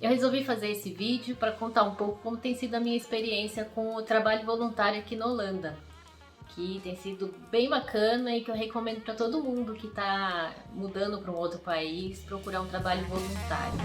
Eu resolvi fazer esse vídeo para contar um pouco como tem sido a minha experiência com o trabalho voluntário aqui na Holanda, que tem sido bem bacana e que eu recomendo para todo mundo que está mudando para um outro país procurar um trabalho voluntário.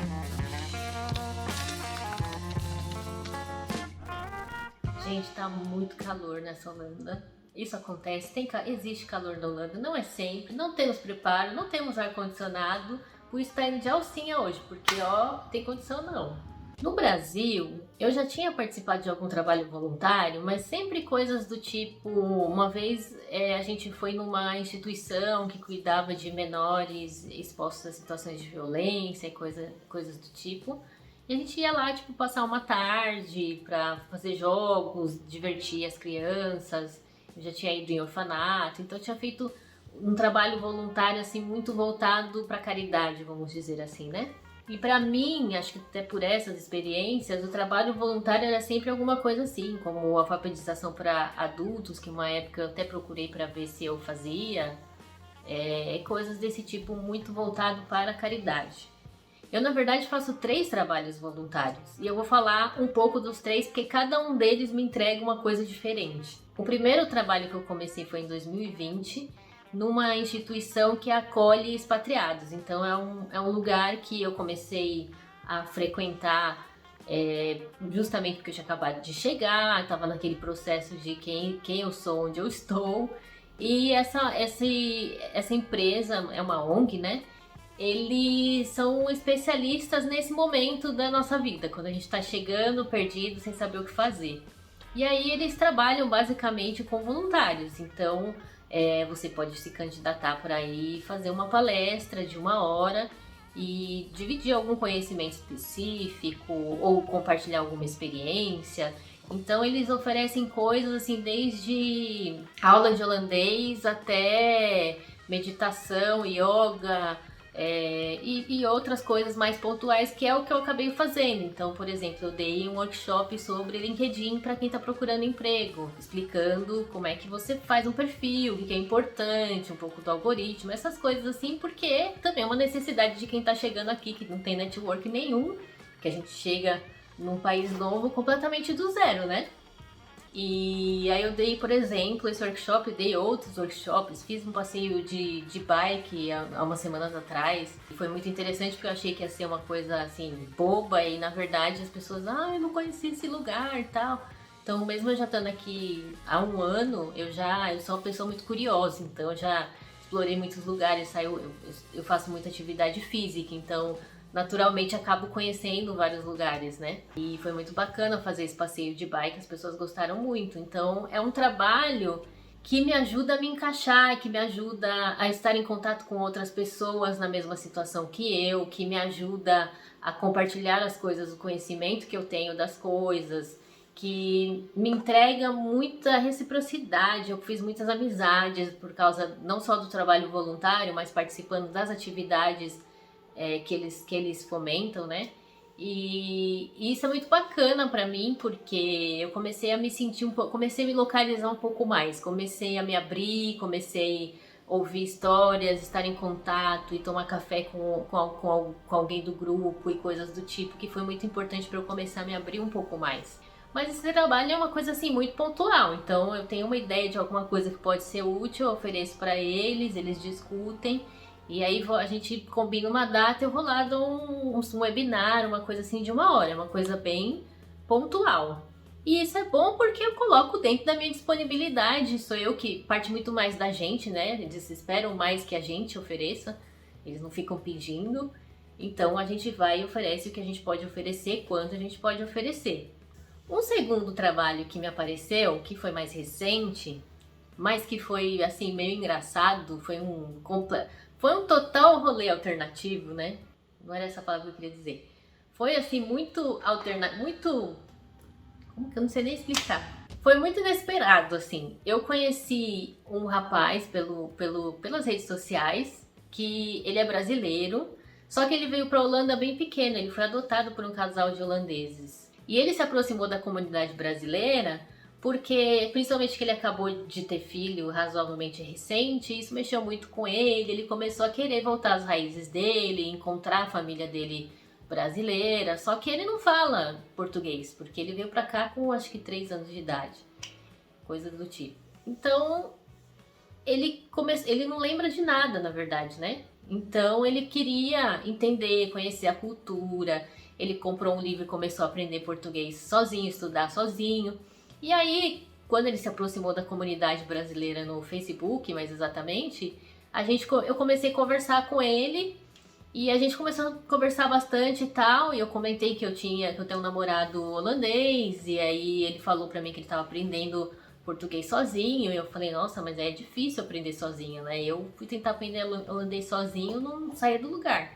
Gente, tá muito calor nessa Holanda. Isso acontece, existe calor na Holanda, não é sempre, não temos preparo, não temos ar-condicionado, por isso tá indo de alcinha hoje, porque ó, tem condição não. No Brasil, eu já tinha participado de algum trabalho voluntário, mas sempre coisas do tipo, uma vez a gente foi numa instituição que cuidava de menores expostos a situações de violência e coisas do tipo. E a gente ia lá, tipo, passar uma tarde pra fazer jogos, divertir as crianças. Eu já tinha ido em orfanato, então eu tinha feito um trabalho voluntário, assim, muito voltado pra caridade, vamos dizer assim, né? E pra mim, acho que até por essas experiências, o trabalho voluntário era sempre alguma coisa assim, como alfabetização para adultos, que uma época eu até procurei pra ver se eu fazia, coisas desse tipo muito voltado para a caridade. Eu, na verdade, faço 3 trabalhos voluntários e eu vou falar um pouco dos 3 porque cada um deles me entrega uma coisa diferente. O primeiro trabalho que eu comecei foi em 2020, numa instituição que acolhe expatriados. Então é um lugar que eu comecei a frequentar justamente porque eu tinha acabado de chegar, estava naquele processo de quem eu sou, onde eu estou. E essa empresa é uma ONG, né? Eles são especialistas nesse momento da nossa vida, quando a gente está chegando, perdido, sem saber o que fazer. E aí eles trabalham basicamente com voluntários, então você pode se candidatar por aí, fazer uma palestra de 1 hora e dividir algum conhecimento específico ou compartilhar alguma experiência. Então eles oferecem coisas assim, desde aula de holandês até meditação, yoga, e outras coisas mais pontuais, que é o que eu acabei fazendo. Então, por exemplo, eu dei um workshop sobre LinkedIn para quem está procurando emprego, explicando como é que você faz um perfil, o que é importante, um pouco do algoritmo, essas coisas assim, porque também é uma necessidade de quem está chegando aqui, que não tem network nenhum, que a gente chega num país novo completamente do zero, né? E aí eu dei, por exemplo, esse workshop, dei outros workshops, fiz um passeio de bike há umas semanas atrás. E foi muito interessante porque eu achei que ia ser uma coisa assim, boba, e na verdade as pessoas, eu não conhecia esse lugar e tal. Então, mesmo eu já estando aqui há 1 ano, eu sou uma pessoa muito curiosa, então eu já explorei muitos lugares, eu faço muita atividade física, então naturalmente acabo conhecendo vários lugares, né? E foi muito bacana fazer esse passeio de bike, as pessoas gostaram muito. Então é um trabalho que me ajuda a me encaixar, que me ajuda a estar em contato com outras pessoas na mesma situação que eu, que me ajuda a compartilhar as coisas, o conhecimento que eu tenho das coisas, que me entrega muita reciprocidade. Eu fiz muitas amizades por causa não só do trabalho voluntário, mas participando das atividades que eles fomentam, né? E isso é muito bacana pra mim, porque eu comecei a me sentir comecei a me localizar um pouco mais, comecei a me abrir, comecei a ouvir histórias, estar em contato e tomar café com alguém do grupo e coisas do tipo, que foi muito importante para eu começar a me abrir um pouco mais. Mas esse trabalho é uma coisa assim muito pontual, então eu tenho uma ideia de alguma coisa que pode ser útil, eu ofereço para eles discutem. E aí a gente combina uma data, eu vou lá, dou um webinar, uma coisa assim de 1 hora, uma coisa bem pontual. E isso é bom porque eu coloco dentro da minha disponibilidade, sou eu que parte muito mais da gente, né? Eles esperam mais que a gente ofereça, eles não ficam pedindo. Então a gente vai e oferece o que a gente pode oferecer, quanto a gente pode oferecer. Um segundo trabalho que me apareceu, que foi mais recente, mas que foi assim meio engraçado, foi um total rolê alternativo, né? Não era essa palavra que eu queria dizer. Foi assim muito muito, como que eu não sei nem explicar. Foi muito inesperado, assim. Eu conheci um rapaz pelas redes sociais, que ele é brasileiro, só que ele veio para a Holanda bem pequeno, ele foi adotado por um casal de holandeses. E ele se aproximou da comunidade brasileira porque, principalmente que ele acabou de ter filho razoavelmente recente, isso mexeu muito com ele começou a querer voltar às raízes dele, encontrar a família dele brasileira, só que ele não fala português, porque ele veio pra cá com acho que 3 anos de idade, coisa do tipo. Então, ele não lembra de nada, na verdade, né? Então, ele queria entender, conhecer a cultura, ele comprou um livro e começou a aprender português sozinho, estudar sozinho. E aí, quando ele se aproximou da comunidade brasileira no Facebook, mais exatamente, eu comecei a conversar com ele e a gente começou a conversar bastante e tal. E eu comentei que eu tenho um namorado holandês, e aí ele falou pra mim que ele tava aprendendo português sozinho. E eu falei, nossa, mas é difícil aprender sozinho, né? Eu fui tentar aprender holandês sozinho, não saía do lugar.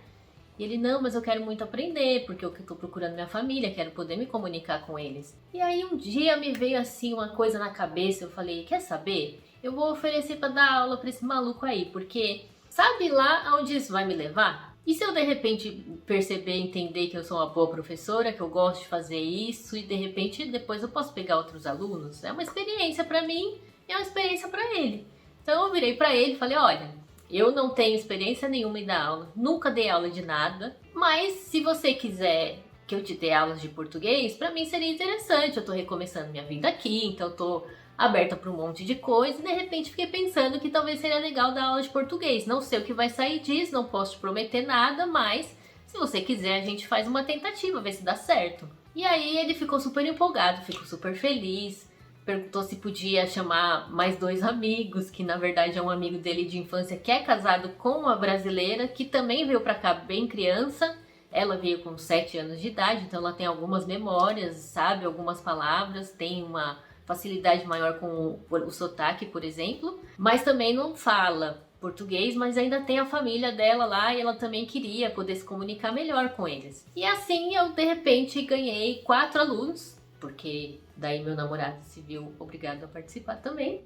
E ele, não, mas eu quero muito aprender, porque eu tô procurando minha família, quero poder me comunicar com eles. E aí um dia me veio assim uma coisa na cabeça, eu falei, quer saber? Eu vou oferecer pra dar aula pra esse maluco aí, porque sabe lá aonde isso vai me levar? E se eu de repente perceber, entender que eu sou uma boa professora, que eu gosto de fazer isso, e de repente depois eu posso pegar outros alunos? É uma experiência pra mim e é uma experiência pra ele. Então eu virei pra ele e falei, olha, eu não tenho experiência nenhuma em dar aula, nunca dei aula de nada, mas se você quiser que eu te dê aulas de português, pra mim seria interessante. Eu tô recomeçando minha vida aqui, então eu tô aberta para um monte de coisa, e de repente fiquei pensando que talvez seria legal dar aula de português. Não sei o que vai sair disso, não posso te prometer nada, mas se você quiser a gente faz uma tentativa, ver se dá certo. E aí ele ficou super empolgado, ficou super feliz, perguntou se podia chamar mais 2 amigos, que na verdade é um amigo dele de infância que é casado com uma brasileira, que também veio pra cá bem criança. Ela veio com 7 anos de idade, então ela tem algumas memórias, sabe, algumas palavras, tem uma facilidade maior com o sotaque, por exemplo, mas também não fala português, mas ainda tem a família dela lá e ela também queria poder se comunicar melhor com eles. E assim eu de repente ganhei 4 alunos, porque daí meu namorado se viu obrigado a participar também.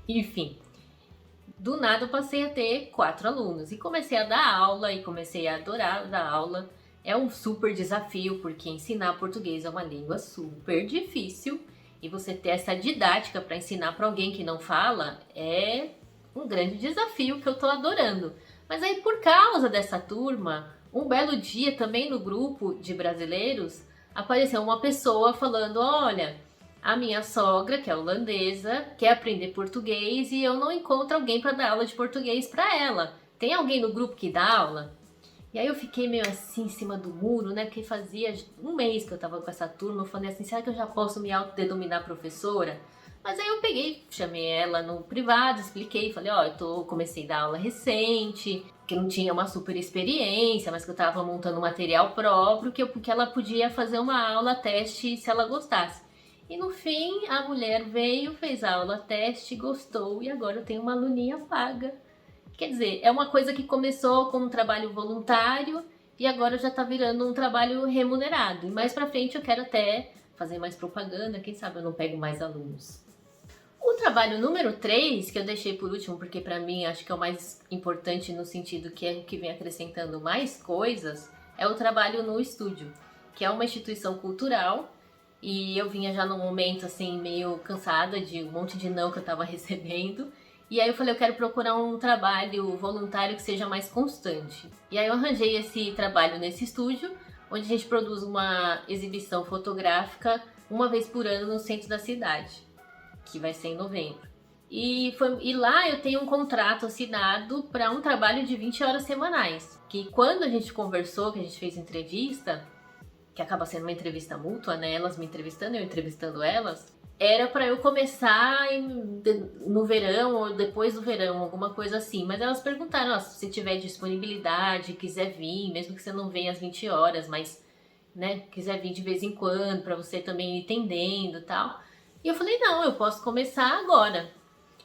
Enfim, do nada eu passei a ter 4 alunos e comecei a dar aula e comecei a adorar dar aula. É um super desafio, porque ensinar português é uma língua super difícil e você ter essa didática para ensinar para alguém que não fala é um grande desafio que eu tô adorando. Mas aí, por causa dessa turma, um belo dia também no grupo de brasileiros apareceu uma pessoa falando, olha, a minha sogra, que é holandesa, quer aprender português e eu não encontro alguém para dar aula de português para ela. Tem alguém no grupo que dá aula? E aí eu fiquei meio assim em cima do muro, né? Porque fazia um mês que eu tava com essa turma. Eu falei assim, será que eu já posso me autodenominar professora? Mas aí eu peguei, chamei ela no privado, expliquei, falei, ó, comecei a dar aula recente, que não tinha uma super experiência, mas que eu tava montando um material próprio, que ela podia fazer uma aula teste se ela gostasse. E no fim, a mulher veio, fez a aula teste, gostou, e agora eu tenho uma aluninha paga. Quer dizer, é uma coisa que começou como um trabalho voluntário e agora já tá virando um trabalho remunerado. E mais pra frente eu quero até fazer mais propaganda, quem sabe eu não pego mais alunos. O trabalho número 3, que eu deixei por último, porque pra mim acho que é o mais importante no sentido que é o que vem acrescentando mais coisas, é o trabalho no estúdio, que é uma instituição cultural. E eu vinha já num momento assim meio cansada de um monte de não que eu tava recebendo. E aí eu falei, eu quero procurar um trabalho voluntário que seja mais constante. E aí eu arranjei esse trabalho nesse estúdio, onde a gente produz uma exibição fotográfica uma vez por ano no centro da cidade, que vai ser em novembro. E lá eu tenho um contrato assinado para um trabalho de 20 horas semanais. Que quando a gente conversou, que a gente fez entrevista, que acaba sendo uma entrevista mútua, né? Elas me entrevistando, eu entrevistando elas, era pra eu começar no verão ou depois do verão, alguma coisa assim. Mas elas perguntaram, se você tiver disponibilidade, quiser vir, mesmo que você não venha às 20 horas, mas, né, quiser vir de vez em quando, pra você também ir entendendo e tal. E eu falei, não, eu posso começar agora.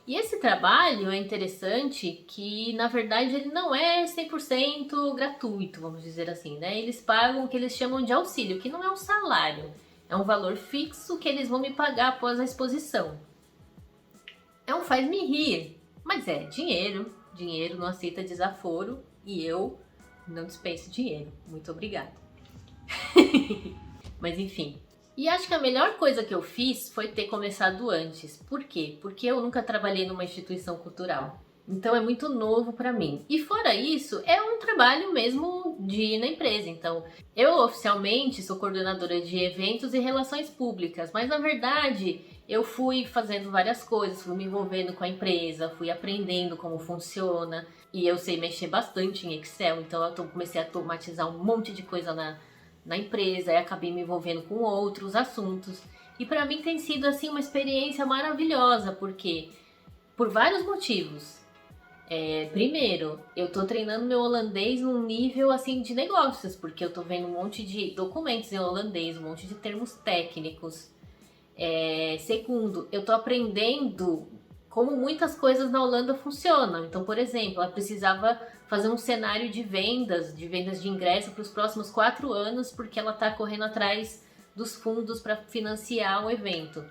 E esse trabalho é interessante que, na verdade, ele não é 100% gratuito, vamos dizer assim, né? Eles pagam o que eles chamam de auxílio, que não é um salário. É um valor fixo que eles vão me pagar após a exposição. É um faz-me rir, mas é dinheiro. Dinheiro não aceita desaforo e eu não dispenso dinheiro. Muito obrigada. Mas enfim. E acho que a melhor coisa que eu fiz foi ter começado antes. Por quê? Porque eu nunca trabalhei numa instituição cultural. Então é muito novo para mim. E fora isso, é um trabalho mesmo de ir na empresa. Então, eu oficialmente sou coordenadora de eventos e relações públicas, mas na verdade eu fui fazendo várias coisas, fui me envolvendo com a empresa, fui aprendendo como funciona. E eu sei mexer bastante em Excel, então eu comecei a automatizar um monte de coisa na empresa, e acabei me envolvendo com outros assuntos. E para mim tem sido assim uma experiência maravilhosa, porque por vários motivos. Primeiro, eu tô treinando meu holandês num nível assim de negócios, porque eu tô vendo um monte de documentos em holandês, um monte de termos técnicos. Segundo, eu tô aprendendo como muitas coisas na Holanda funcionam. Então, por exemplo, ela precisava fazer um cenário de vendas de ingresso para os próximos 4 anos, porque ela tá correndo atrás dos fundos para financiar o evento.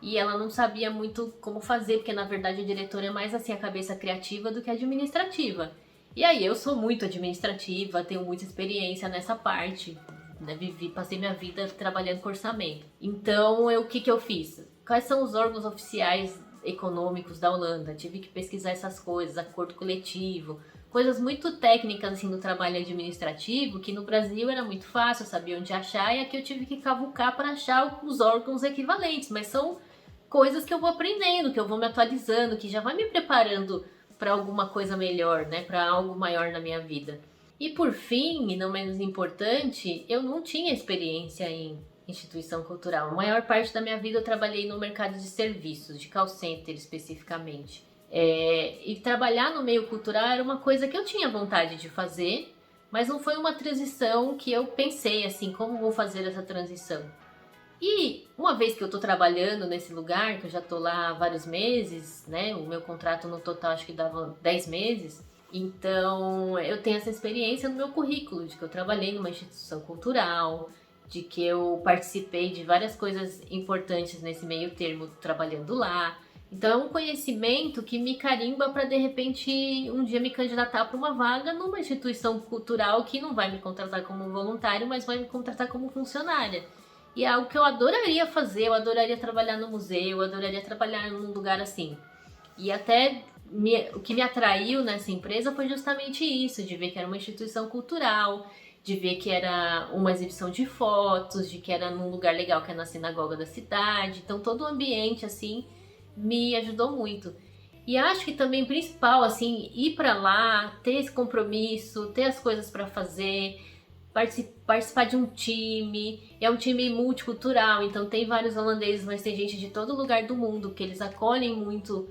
E ela não sabia muito como fazer, porque na verdade a diretora é mais assim a cabeça criativa do que administrativa. E aí eu sou muito administrativa, tenho muita experiência nessa parte, né? Passei minha vida trabalhando com orçamento. Então, o que eu fiz? Quais são os órgãos oficiais econômicos da Holanda? Tive que pesquisar essas coisas, acordo coletivo, coisas muito técnicas assim do trabalho administrativo, que no Brasil era muito fácil, eu sabia onde achar, e aqui eu tive que cavucar para achar os órgãos equivalentes, mas são coisas que eu vou aprendendo, que eu vou me atualizando, que já vai me preparando para alguma coisa melhor, né, para algo maior na minha vida. E por fim, e não menos importante, eu não tinha experiência em instituição cultural. A maior parte da minha vida eu trabalhei no mercado de serviços, de call center especificamente. E trabalhar no meio cultural era uma coisa que eu tinha vontade de fazer, mas não foi uma transição que eu pensei assim, como vou fazer essa transição? E uma vez que eu tô trabalhando nesse lugar, que eu já tô lá há vários meses, né? O meu contrato no total acho que dava 10 meses. Então eu tenho essa experiência no meu currículo, de que eu trabalhei numa instituição cultural, de que eu participei de várias coisas importantes nesse meio termo trabalhando lá. Então é um conhecimento que me carimba para de repente um dia me candidatar para uma vaga numa instituição cultural que não vai me contratar como voluntário, mas vai me contratar como funcionária. E é algo que eu adoraria fazer, eu adoraria trabalhar no museu, eu adoraria trabalhar num lugar assim. E até o que me atraiu nessa empresa foi justamente isso, de ver que era uma instituição cultural, de ver que era uma exibição de fotos, de que era num lugar legal, que é na sinagoga da cidade. Então todo o ambiente, assim, me ajudou muito. E acho que também principal, assim, ir pra lá, ter esse compromisso, ter as coisas pra fazer, participar de um time. É um time multicultural, então tem vários holandeses, mas tem gente de todo lugar do mundo, que eles acolhem muito,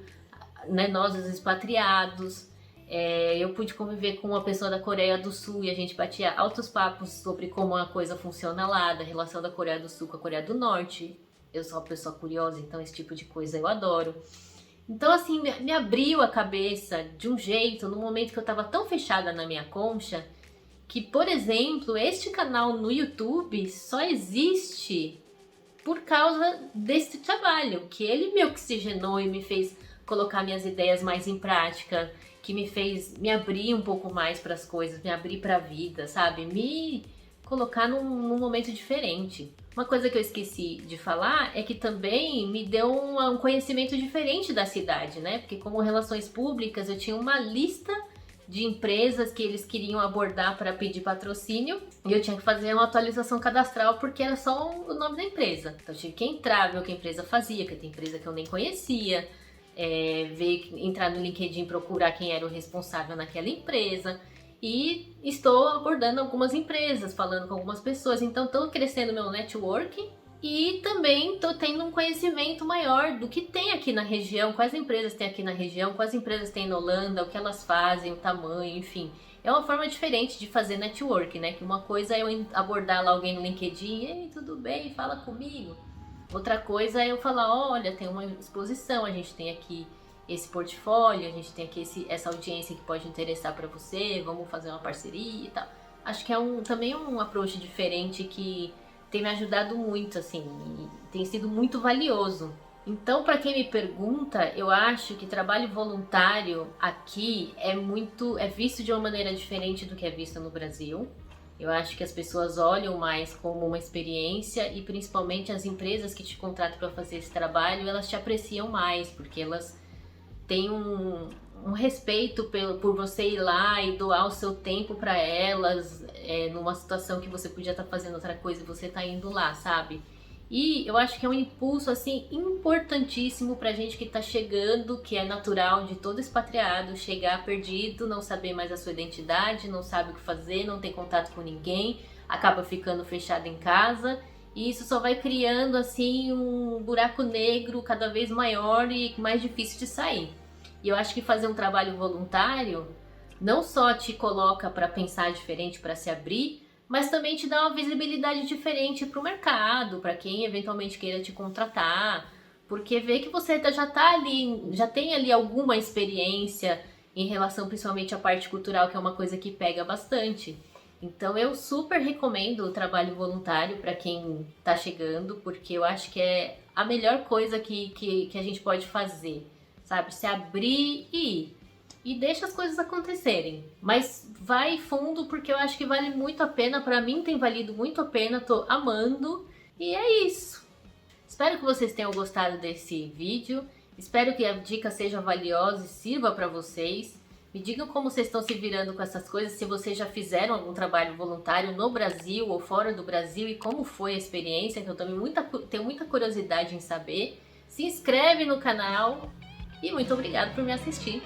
né, nós, os expatriados. Eu pude conviver com uma pessoa da Coreia do Sul e a gente batia altos papos sobre como a coisa funciona lá, da relação da Coreia do Sul com a Coreia do Norte. Eu sou uma pessoa curiosa, então esse tipo de coisa eu adoro. Então, assim, me abriu a cabeça de um jeito, no momento que eu tava tão fechada na minha concha, que, por exemplo, este canal no YouTube só existe por causa desse trabalho, que ele me oxigenou e me fez colocar minhas ideias mais em prática, que me fez me abrir um pouco mais para as coisas, me abrir para a vida, sabe? Me colocar num momento diferente. Uma coisa que eu esqueci de falar é que também me deu um conhecimento diferente da cidade, né? Porque como relações públicas eu tinha uma lista de empresas que eles queriam abordar para pedir patrocínio e eu tinha que fazer uma atualização cadastral porque era só o nome da empresa. Então eu tive que entrar, ver o que a empresa fazia, que tem empresa que eu nem conhecia, entrar no LinkedIn, procurar quem era o responsável naquela empresa. E estou abordando algumas empresas, falando com algumas pessoas, então estou crescendo meu network e também estou tendo um conhecimento maior do que tem aqui na região, quais empresas tem aqui na região, quais empresas tem na Holanda, o que elas fazem, o tamanho, enfim. É uma forma diferente de fazer network, né? Que uma coisa é eu abordar lá alguém no LinkedIn, ei, tudo bem, fala comigo. Outra coisa é eu falar, olha, tem uma exposição, a gente tem aqui esse portfólio, a gente tem aqui essa audiência que pode interessar para você, vamos fazer uma parceria e tal. Acho que também um approach diferente que tem me ajudado muito, assim, e tem sido muito valioso. Então, para quem me pergunta, eu acho que trabalho voluntário aqui é visto de uma maneira diferente do que é visto no Brasil. Eu acho que as pessoas olham mais como uma experiência e principalmente as empresas que te contratam para fazer esse trabalho, elas te apreciam mais, porque elas tem um um respeito por você ir lá e doar o seu tempo para elas, numa situação que você podia estar fazendo outra coisa e você tá indo lá, sabe? E eu acho que é um impulso assim importantíssimo pra gente que tá chegando, que é natural de todo expatriado chegar perdido, não saber mais a sua identidade, não sabe o que fazer, não tem contato com ninguém, acaba ficando fechado em casa, e isso só vai criando assim um buraco negro cada vez maior e mais difícil de sair. E eu acho que fazer um trabalho voluntário não só te coloca para pensar diferente, para se abrir, mas também te dá uma visibilidade diferente para o mercado, para quem eventualmente queira te contratar, porque vê que você já tá ali, já tem ali alguma experiência em relação principalmente à parte cultural, que é uma coisa que pega bastante. Então eu super recomendo o trabalho voluntário para quem está chegando, porque eu acho que é a melhor coisa que a gente pode fazer, sabe? Se abrir e ir. E deixa as coisas acontecerem. Mas vai fundo porque eu acho que vale muito a pena. Pra mim tem valido muito a pena, tô amando. E é isso. Espero que vocês tenham gostado desse vídeo. Espero que a dica seja valiosa e sirva pra vocês. Me digam como vocês estão se virando com essas coisas, se vocês já fizeram algum trabalho voluntário no Brasil ou fora do Brasil e como foi a experiência, que eu tenho muita curiosidade em saber. Se inscreve no canal e muito obrigado por me assistir.